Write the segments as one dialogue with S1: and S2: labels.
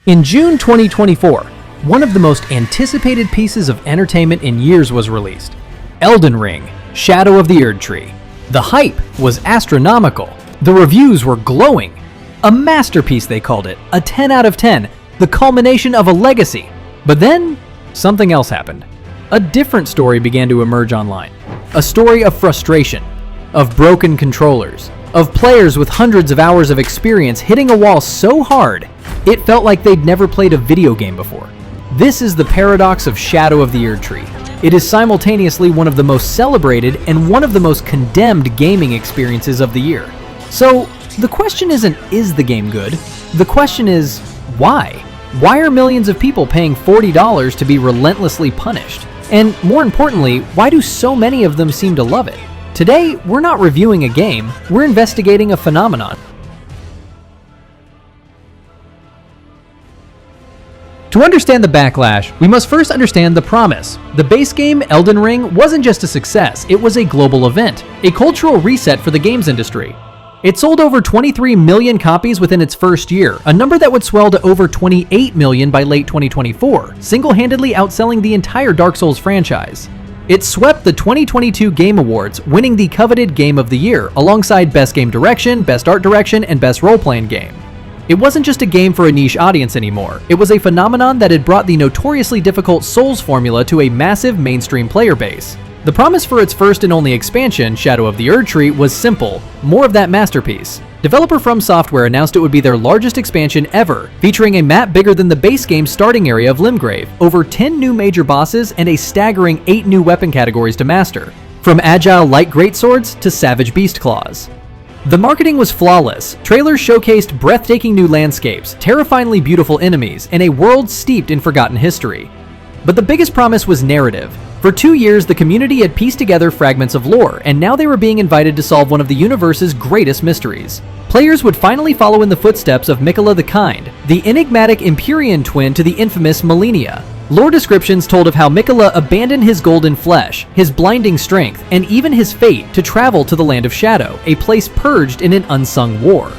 S1: In June 2024, one of the most anticipated pieces of entertainment in years was released. Elden Ring: Shadow of the Erdtree. The hype was astronomical. The reviews were glowing. A masterpiece, they called it. A 10 out of 10. The culmination of a legacy. But then, something else happened. A different story began to emerge online. A story of frustration, of broken controllers, of players with hundreds of hours of experience hitting a wall so hard, it felt like they'd never played a video game before. This is the paradox of Shadow of the Erdtree. It is simultaneously one of the most celebrated and one of the most condemned gaming experiences of the year. So, the question isn't, is the game good? The question is, why? Why are millions of people paying $40 to be relentlessly punished? And more importantly, why do so many of them seem to love it? Today, we're not reviewing a game, we're investigating a phenomenon. To understand the backlash, we must first understand the promise. The base game, Elden Ring, wasn't just a success, it was a global event, a cultural reset for the games industry. It sold over 23 million copies within its first year, a number that would swell to over 28 million by late 2024, single-handedly outselling the entire Dark Souls franchise. It swept the 2022 Game Awards, winning the coveted Game of the Year, alongside Best Game Direction, Best Art Direction, and Best Role-Playing Game. It wasn't just a game for a niche audience anymore, it was a phenomenon that had brought the notoriously difficult Souls formula to a massive mainstream player base. The promise for its first and only expansion, Shadow of the Erdtree, was simple: more of that masterpiece. Developer From Software announced it would be their largest expansion ever, featuring a map bigger than the base game's starting area of Limgrave, over 10 new major bosses, and a staggering 8 new weapon categories to master, from agile light greatswords to savage beast claws. The marketing was flawless. Trailers showcased breathtaking new landscapes, terrifyingly beautiful enemies, and a world steeped in forgotten history. But the biggest promise was narrative. For 2 years, the community had pieced together fragments of lore, and now they were being invited to solve one of the universe's greatest mysteries. Players would finally follow in the footsteps of Miquella the Kind, the enigmatic Empyrean twin to the infamous Malenia. Lore descriptions told of how Miquella abandoned his golden flesh, his blinding strength, and even his fate to travel to the Land of Shadow, a place purged in an unsung war.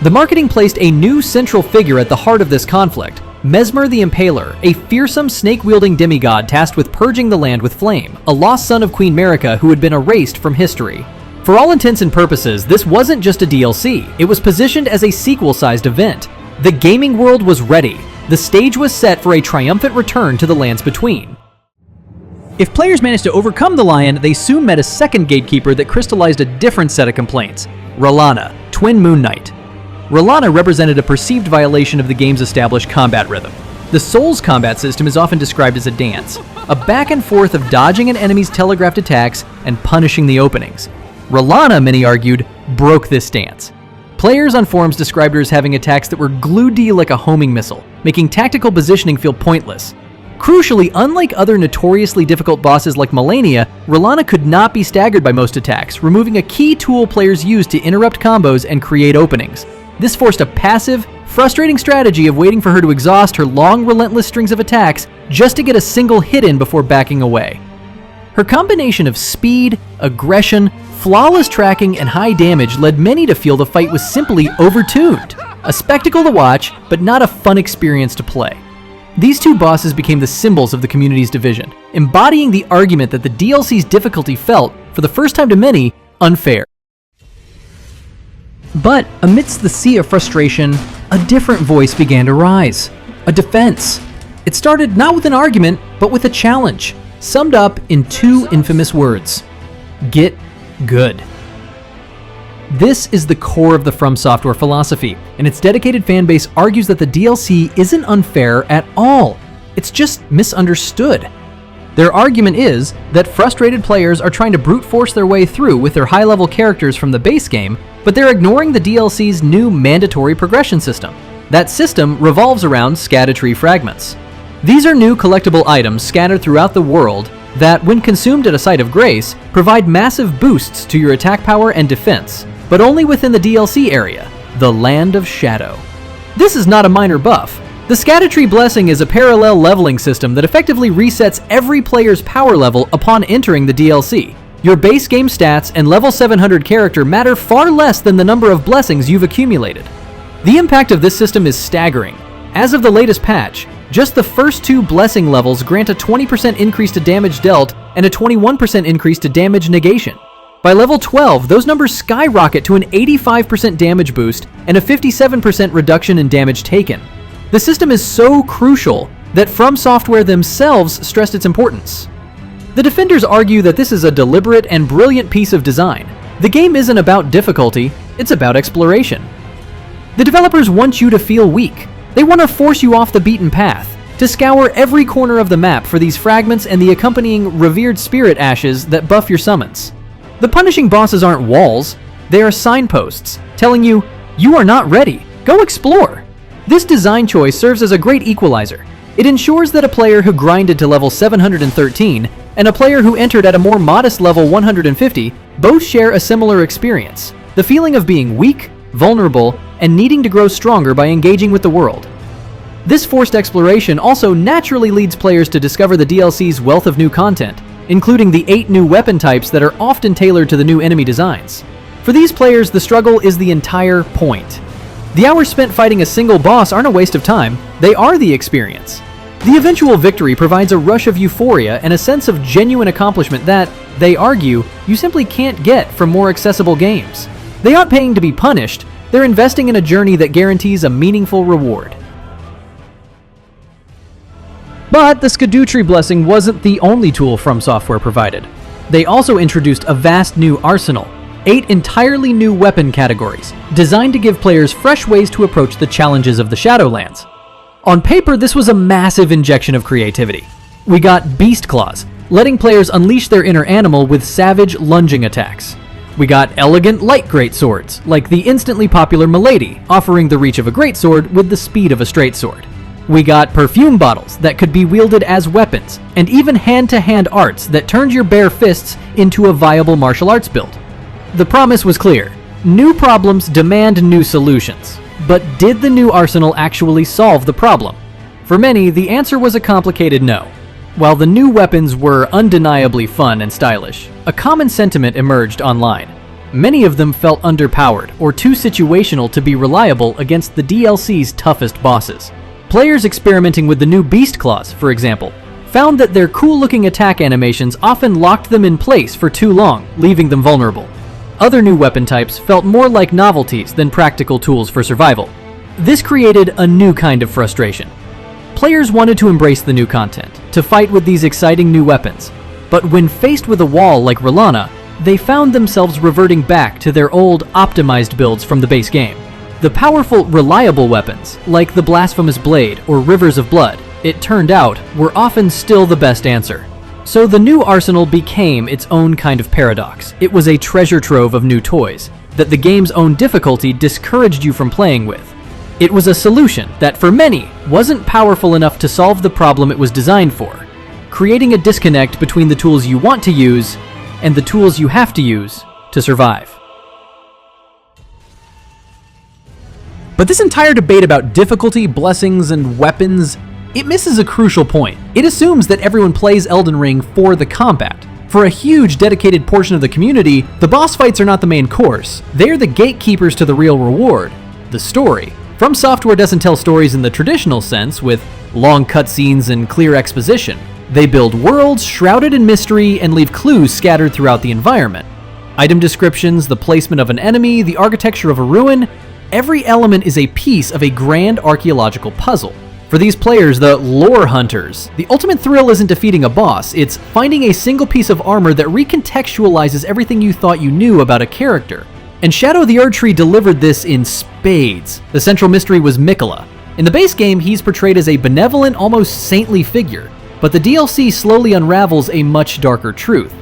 S1: The marketing placed a new central figure at the heart of this conflict: Messmer the Impaler, a fearsome snake-wielding demigod tasked with purging the land with flame, a lost son of Queen Marika who had been erased from history. For all intents and purposes, this wasn't just a DLC, it was positioned as a sequel-sized event. The gaming world was ready. The stage was set for a triumphant return to the lands between. If players managed to overcome the lion, they soon met a second gatekeeper that crystallized a different set of complaints: Rellana, Twin Moon Knight. Rellana represented a perceived violation of the game's established combat rhythm. The Souls combat system is often described as a dance, a back and forth of dodging an enemy's telegraphed attacks and punishing the openings. Rellana, many argued, broke this dance. Players on forums described her as having attacks that were glued to you like a homing missile, making tactical positioning feel pointless. Crucially, unlike other notoriously difficult bosses like Malenia, Rellana could not be staggered by most attacks, removing a key tool players used to interrupt combos and create openings. This forced a passive, frustrating strategy of waiting for her to exhaust her long, relentless strings of attacks just to get a single hit in before backing away. Her combination of speed, aggression, flawless tracking, and high damage led many to feel the fight was simply overtuned. A spectacle to watch, but not a fun experience to play. These two bosses became the symbols of the community's division, embodying the argument that the DLC's difficulty felt, for the first time to many, unfair. But amidst the sea of frustration, a different voice began to rise. A defense. It started not with an argument, but with a challenge, summed up in 2 infamous words: get good. This is the core of the From Software philosophy, and its dedicated fanbase argues that the DLC isn't unfair at all. It's just misunderstood. Their argument is that frustrated players are trying to brute force their way through with their high-level characters from the base game, but they're ignoring the DLC's new mandatory progression system. That system revolves around Scadutree fragments. These are new collectible items scattered throughout the world that, when consumed at a site of grace, provide massive boosts to your attack power and defense, but only within the DLC area, the Land of Shadow. This is not a minor buff. The Scadutree Blessing is a parallel leveling system that effectively resets every player's power level upon entering the DLC. Your base game stats and level 700 character matter far less than the number of blessings you've accumulated. The impact of this system is staggering. As of the latest patch, just the first 2 blessing levels grant a 20% increase to damage dealt and a 21% increase to damage negation. By level 12, those numbers skyrocket to an 85% damage boost and a 57% reduction in damage taken. The system is so crucial that From Software themselves stressed its importance. The defenders argue that this is a deliberate and brilliant piece of design. The game isn't about difficulty, it's about exploration. The developers want you to feel weak. They want to force you off the beaten path, to scour every corner of the map for these fragments and the accompanying revered spirit ashes that buff your summons. The punishing bosses aren't walls, they are signposts, telling you, you are not ready, go explore. This design choice serves as a great equalizer. It ensures that a player who grinded to level 713 and a player who entered at a more modest level 150 both share a similar experience, the feeling of being weak, vulnerable, and needing to grow stronger by engaging with the world. This forced exploration also naturally leads players to discover the DLC's wealth of new content, including the 8 new weapon types that are often tailored to the new enemy designs. For these players, the struggle is the entire point. The hours spent fighting a single boss aren't a waste of time, they are the experience. The eventual victory provides a rush of euphoria and a sense of genuine accomplishment that, they argue, you simply can't get from more accessible games. They aren't paying to be punished, they're investing in a journey that guarantees a meaningful reward. But the Scadutree Blessing wasn't the only tool From Software provided. They also introduced a vast new arsenal, 8 entirely new weapon categories, designed to give players fresh ways to approach the challenges of the Shadowlands. On paper, this was a massive injection of creativity. We got Beast Claws, letting players unleash their inner animal with savage lunging attacks. We got elegant light greatswords, like the instantly popular Milady, offering the reach of a greatsword with the speed of a straight sword. We got perfume bottles that could be wielded as weapons, and even hand-to-hand arts that turned your bare fists into a viable martial arts build. The promise was clear. New problems demand new solutions. But did the new arsenal actually solve the problem? For many, the answer was a complicated no. While the new weapons were undeniably fun and stylish, a common sentiment emerged online. Many of them felt underpowered or too situational to be reliable against the DLC's toughest bosses. Players experimenting with the new Beast Claws, for example, found that their cool-looking attack animations often locked them in place for too long, leaving them vulnerable. Other new weapon types felt more like novelties than practical tools for survival. This created a new kind of frustration. Players wanted to embrace the new content, to fight with these exciting new weapons, but when faced with a wall like Rellana, they found themselves reverting back to their old, optimized builds from the base game. The powerful, reliable weapons, like the Blasphemous Blade or Rivers of Blood, it turned out, were often still the best answer. So the new arsenal became its own kind of paradox. It was a treasure trove of new toys that the game's own difficulty discouraged you from playing with. It was a solution that, for many, wasn't powerful enough to solve the problem it was designed for, creating a disconnect between the tools you want to use and the tools you have to use to survive. But this entire debate about difficulty, blessings, and weapons, it misses a crucial point. It assumes that everyone plays Elden Ring for the combat. For a huge dedicated portion of the community, the boss fights are not the main course. They're the gatekeepers to the real reward, the story. From Software doesn't tell stories in the traditional sense, with long cutscenes and clear exposition. They build worlds shrouded in mystery and leave clues scattered throughout the environment. Item descriptions, the placement of an enemy, the architecture of a ruin, every element is a piece of a grand archaeological puzzle. For these players, the lore hunters, the ultimate thrill isn't defeating a boss, it's finding a single piece of armor that recontextualizes everything you thought you knew about a character. And Shadow the Erdtree delivered this in spades. The central mystery was Miquella. In the base game, he's portrayed as a benevolent, almost saintly figure, but the DLC slowly unravels a much darker truth.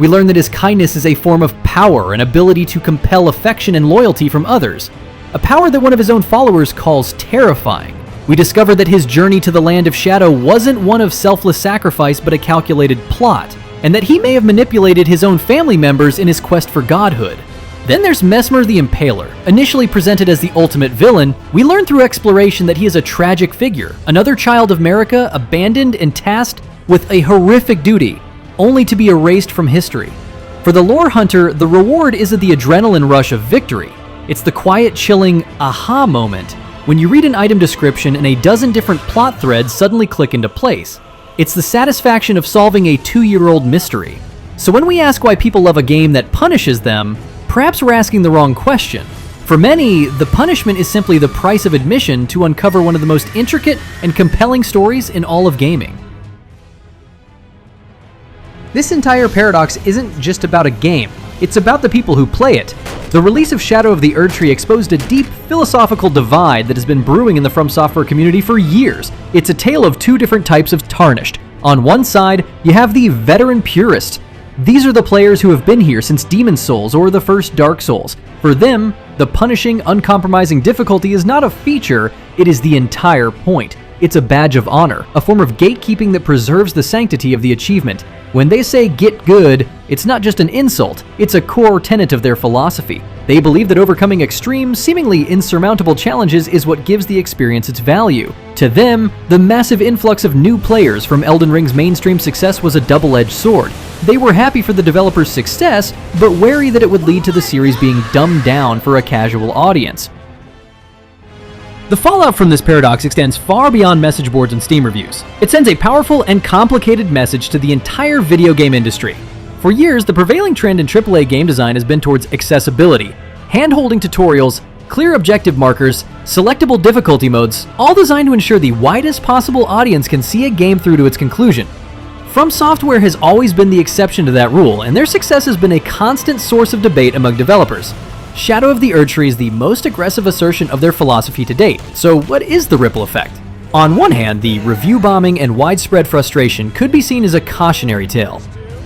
S1: We learn that his kindness is a form of power, an ability to compel affection and loyalty from others, a power that one of his own followers calls terrifying. We discover that his journey to the Land of Shadow wasn't one of selfless sacrifice but a calculated plot, and that he may have manipulated his own family members in his quest for godhood. Then there's Messmer the Impaler. Initially presented as the ultimate villain, we learn through exploration that he is a tragic figure, another child of Marika abandoned and tasked with a horrific duty, only to be erased from history. For the lore hunter, the reward isn't the adrenaline rush of victory. It's the quiet, chilling aha moment when you read an item description and a dozen different plot threads suddenly click into place. It's the satisfaction of solving a 2-year-old mystery. So when we ask why people love a game that punishes them, perhaps we're asking the wrong question. For many, the punishment is simply the price of admission to uncover one of the most intricate and compelling stories in all of gaming. This entire paradox isn't just about a game, it's about the people who play it. The release of Shadow of the Erdtree exposed a deep philosophical divide that has been brewing in the From Software community for years. It's a tale of two different types of tarnished. On one side, you have the veteran purists. These are the players who have been here since Demon's Souls or the first Dark Souls. For them, the punishing, uncompromising difficulty is not a feature, it is the entire point. It's a badge of honor, a form of gatekeeping that preserves the sanctity of the achievement. When they say get good, it's not just an insult, it's a core tenet of their philosophy. They believe that overcoming extreme, seemingly insurmountable challenges is what gives the experience its value. To them, the massive influx of new players from Elden Ring's mainstream success was a double-edged sword. They were happy for the developer's success, but wary that it would lead to the series being dumbed down for a casual audience. The fallout from this paradox extends far beyond message boards and Steam reviews. It sends a powerful and complicated message to the entire video game industry. For years, the prevailing trend in AAA game design has been towards accessibility, hand-holding tutorials, clear objective markers, selectable difficulty modes, all designed to ensure the widest possible audience can see a game through to its conclusion. From Software has always been the exception to that rule, and their success has been a constant source of debate among developers. Shadow of the Erdtree is the most aggressive assertion of their philosophy to date, so what is the ripple effect? On one hand, the review bombing and widespread frustration could be seen as a cautionary tale.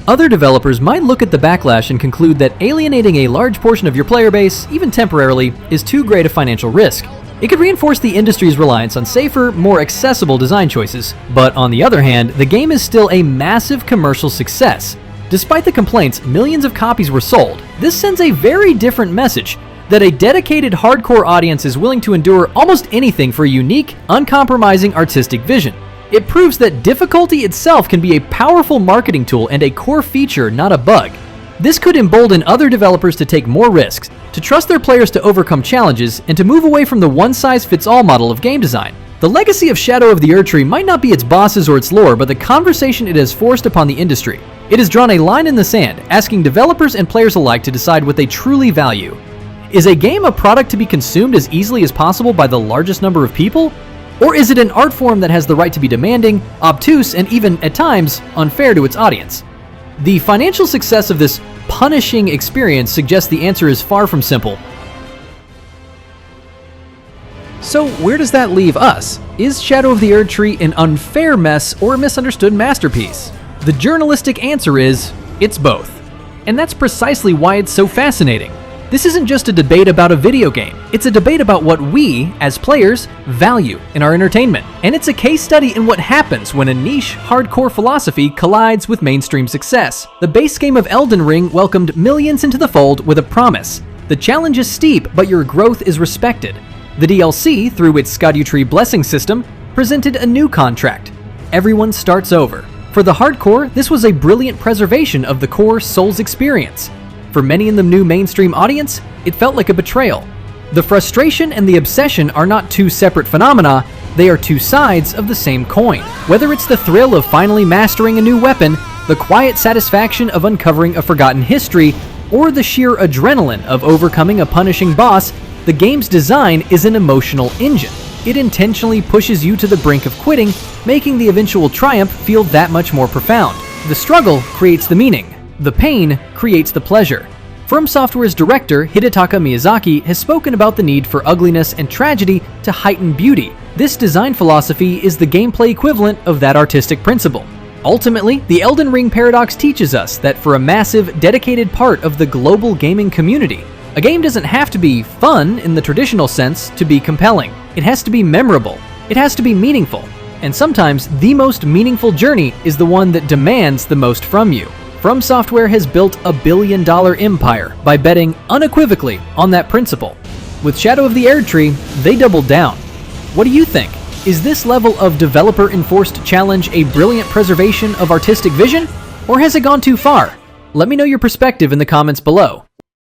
S1: Other developers might look at the backlash and conclude that alienating a large portion of your player base, even temporarily, is too great a financial risk. It could reinforce the industry's reliance on safer, more accessible design choices. But on the other hand, the game is still a massive commercial success. Despite the complaints, millions of copies were sold. This sends a very different message, that a dedicated hardcore audience is willing to endure almost anything for a unique, uncompromising artistic vision. It proves that difficulty itself can be a powerful marketing tool and a core feature, not a bug. This could embolden other developers to take more risks, to trust their players to overcome challenges, and to move away from the one-size-fits-all model of game design. The legacy of Shadow of the Erdtree might not be its bosses or its lore, but the conversation it has forced upon the industry. It has drawn a line in the sand, asking developers and players alike to decide what they truly value. Is a game a product to be consumed as easily as possible by the largest number of people? Or is it an art form that has the right to be demanding, obtuse, and even, at times, unfair to its audience? The financial success of this punishing experience suggests the answer is far from simple. So where does that leave us? Is Shadow of the Erdtree an unfair mess or a misunderstood masterpiece? The journalistic answer is, it's both. And that's precisely why it's so fascinating. This isn't just a debate about a video game, it's a debate about what we, as players, value in our entertainment. And it's a case study in what happens when a niche, hardcore philosophy collides with mainstream success. The base game of Elden Ring welcomed millions into the fold with a promise. The challenge is steep, but your growth is respected. The DLC, through its Scadutree blessing system, presented a new contract. Everyone starts over. For the hardcore, this was a brilliant preservation of the core Souls experience. For many in the new mainstream audience, it felt like a betrayal. The frustration and the obsession are not two separate phenomena, they are two sides of the same coin. Whether it's the thrill of finally mastering a new weapon, the quiet satisfaction of uncovering a forgotten history, or the sheer adrenaline of overcoming a punishing boss, the game's design is an emotional engine. It intentionally pushes you to the brink of quitting, making the eventual triumph feel that much more profound. The struggle creates the meaning. The pain creates the pleasure. From Software's director, Hidetaka Miyazaki, has spoken about the need for ugliness and tragedy to heighten beauty. This design philosophy is the gameplay equivalent of that artistic principle. Ultimately, the Elden Ring paradox teaches us that for a massive, dedicated part of the global gaming community, a game doesn't have to be fun in the traditional sense to be compelling. It has to be memorable. It has to be meaningful. And sometimes, the most meaningful journey is the one that demands the most from you. From Software has built a billion-dollar empire by betting unequivocally on that principle. With Shadow of the Erdtree, they doubled down. What do you think? Is this level of developer-enforced challenge a brilliant preservation of artistic vision? Or has it gone too far? Let me know your perspective in the comments below.